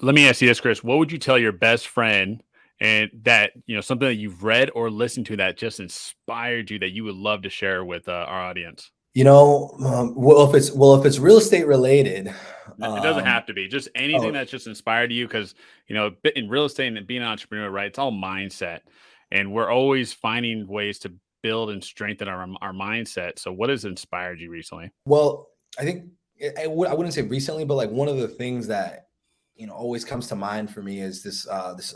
Let me ask you this, Chris. What would you tell your best friend and that, something that you've read or listened to that just inspired you that you would love to share with our audience? Well, if it's real estate related, It doesn't um, have to be just anything oh, that's just inspired you because, in real estate and being an entrepreneur, right? It's all mindset. And we're always finding ways to build and strengthen our mindset. So, what has inspired you recently? well, I think I wouldn't say recently, but like one of the things that always comes to mind for me is this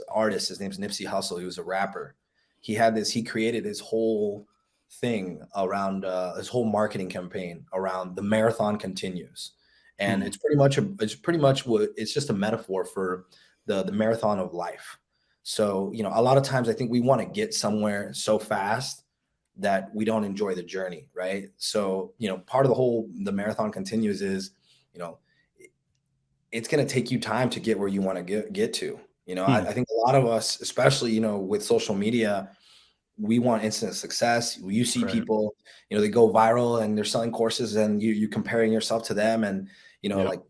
artist. His name's Nipsey Hussle. He was a rapper. He created his whole thing around his whole marketing campaign around the marathon continues, and Hmm. it's pretty much what it's just a metaphor for the marathon of life. So a lot of times I think we want to get somewhere so fast that we don't enjoy the journey, right? So part of the marathon continues is you know it's going to take you time to get where you want to get to. Hmm. I think a lot of us, especially with social media, we want instant success. You see Right. people, they go viral and they're selling courses, and you comparing yourself to them, and Yep. like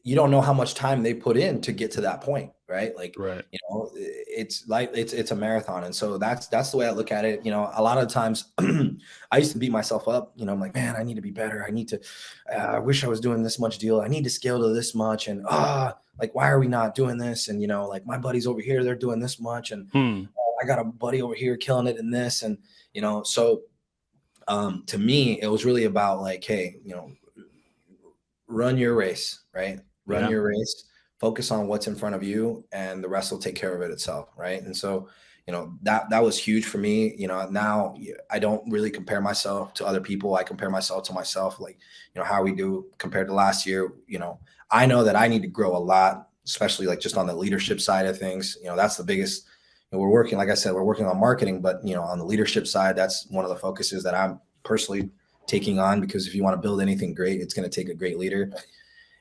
you don't know how much time they put in to get to that point, right? Like, Right. it's a marathon. And so that's the way I look at it. A lot of times I used to beat myself up. I'm like, man, I need to be better. I wish I was doing this much deal. I need to scale to this much. And like, why are we not doing this? And like my buddies over here, they're doing this much, and Hmm. I got a buddy over here killing it in this. And so to me it was really about like, hey, run your race, right? Run Yeah. your race, focus on what's in front of you, and the rest will take care of it itself, right? And so, that was huge for me. Now I don't really compare myself to other people. I compare myself to myself, like, how we do compared to last year. I know that I need to grow a lot, especially like just on the leadership side of things. That's the biggest. We're working, like I said, we're working on marketing, but on the leadership side, that's one of the focuses that I'm personally taking on, because if you want to build anything great, it's going to take a great leader.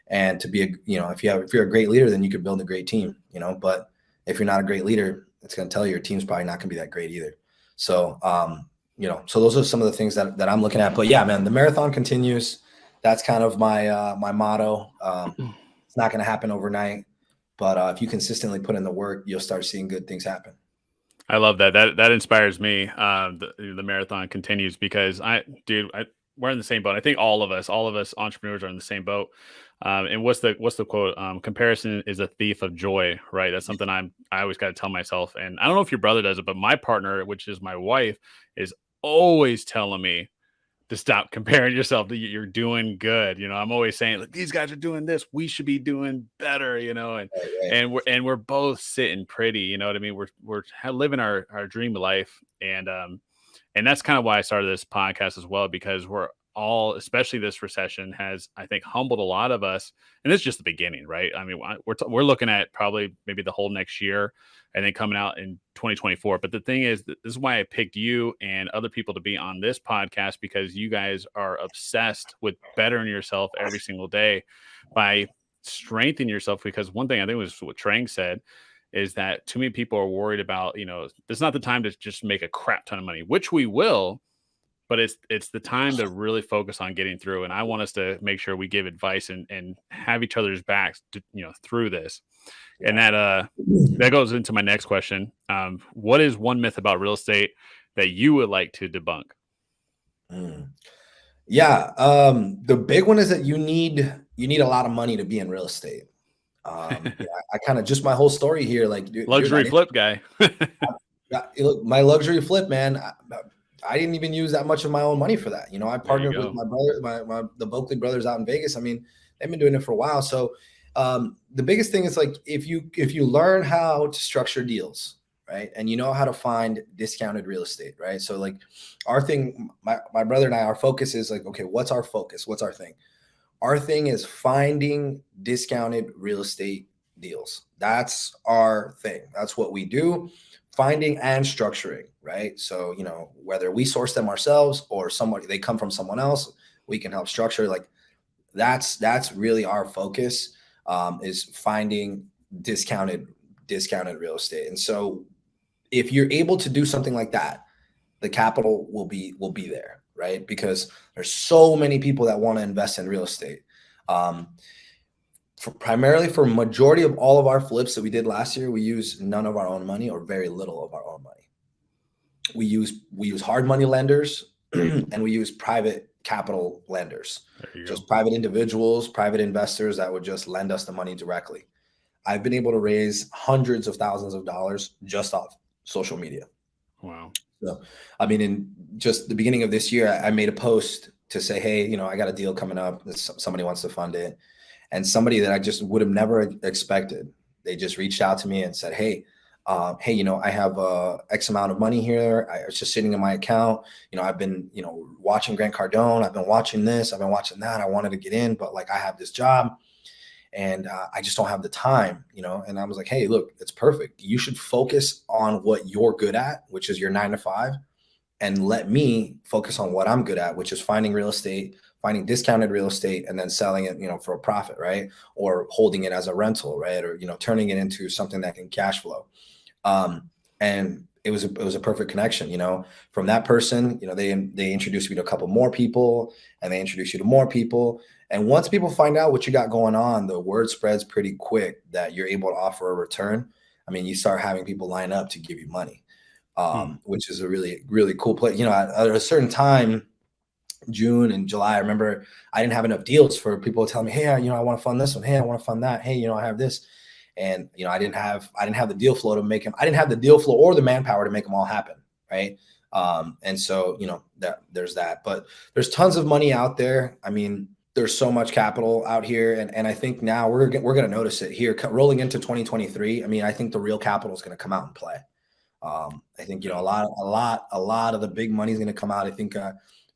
And to be if you're a great leader, then you could build a great team. But if you're not a great leader, it's going to tell you your team's probably not going to be that great either. So so those are some of the things that I'm looking at. But yeah, man, the marathon continues. That's kind of my motto. It's not going to happen overnight, but if you consistently put in the work, you'll start seeing good things happen. I love that. That inspires me. The marathon continues because we're in the same boat. I think all of us entrepreneurs are in the same boat. And what's the quote? Comparison is a thief of joy, right? That's something I always got to tell myself. And I don't know if your brother does it, but my partner, which is my wife, is always telling me to stop comparing yourself to you're doing good. I'm always saying like these guys are doing this, we should be doing better, and Right, right. we're both sitting pretty, you know what I mean? We're living our dream life. And that's kind of why I started this podcast as well, because we're all, especially this recession, has I think humbled a lot of us, and it's just the beginning, right? I mean, we're looking at probably maybe the whole next year, and then coming out in 2024. But the thing is, this is why I picked you and other people to be on this podcast, because you guys are obsessed with bettering yourself every single day by strengthening yourself. Because one thing I think was what Trang said is that too many people are worried about, it's not the time to just make a crap ton of money, which we will, but it's the time to really focus on getting through. And I want us to make sure we give advice and have each other's backs to, through this. And Yeah. that goes into my next question. What is one myth about real estate that you would like to debunk? Mm. Yeah. The big one is that you need a lot of money to be in real estate. I kind of just my whole story here, like, dude, Luxury flip guy. look, my luxury flip, man. I didn't even use that much of my own money for that. I There you partnered with go. my brother, the Boakley brothers out in Vegas. I mean, they've been doing it for a while. So the biggest thing is like if you learn how to structure deals, right, and you know how to find discounted real estate, right. So like our thing, my brother and I, our focus is like, okay, what's our focus? What's our thing? Our thing is finding discounted real estate deals. That's our thing. That's what we do. Finding and structuring, right? So, whether we source them ourselves or somebody they come from someone else, we can help structure. Like that's really our focus, is finding discounted discounted real estate. And so if you're able to do something like that, the capital will be there, right? Because there's so many people that want to invest in real estate. Um, primarily for majority of all of our flips that we did last year, we use none of our own money or very little of our own money. We use hard money lenders and we use private capital lenders, just private individuals, private investors that would just lend us the money directly. I've been able to raise hundreds of thousands of dollars just off social media. Wow. So, I mean, in just the beginning of this year, I made a post to say, hey, you know, I got a deal coming up. Somebody wants to fund it. And somebody that I just would have never expected, they just reached out to me and said, hey, you know, I have X amount of money here. It's just sitting in my account. You know, I've been, you know, watching Grant Cardone. I've been watching this. I've been watching that. I wanted to get in, but like I have this job and I just don't have the time, you know? And I was like, hey, look, it's perfect. You should focus on what you're good at, which is your 9 to 5, and let me focus on what I'm good at, which is finding real estate, finding discounted real estate, and then selling it, you know, for a profit, right? Or holding it as a rental, right? Or, you know, turning it into something that can cash flow. And it was a perfect connection, you know, from that person. You know, they introduced me to a couple more people, and they introduced you to more people. And once people find out what you got going on, the word spreads pretty quick that you're able to offer a return. I mean, you start having people line up to give you money, which is a really, really cool play. You know, at a certain time, June and July, I remember I didn't have enough deals for people to tell me, hey, you know, I want to fund this one. Hey, I want to fund that. Hey, you know, I have this. And, you know, I didn't have the deal flow to make them. I didn't have the deal flow or the manpower to make them all happen. Right. And so, you know, there's that, but there's tons of money out there. I mean, there's so much capital out here. And I think now we're going to notice it here rolling into 2023. I mean, I think the real capital is going to come out and play. I think, you know, a lot of the big money is going to come out. I think,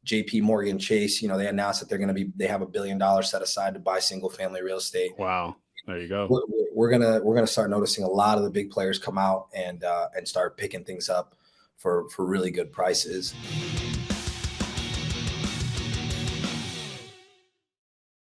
JP Morgan Chase, you know, they announced that they have $1 billion set aside to buy single family real estate. Wow. There you go. We're gonna start noticing a lot of the big players come out and start picking things up for really good prices.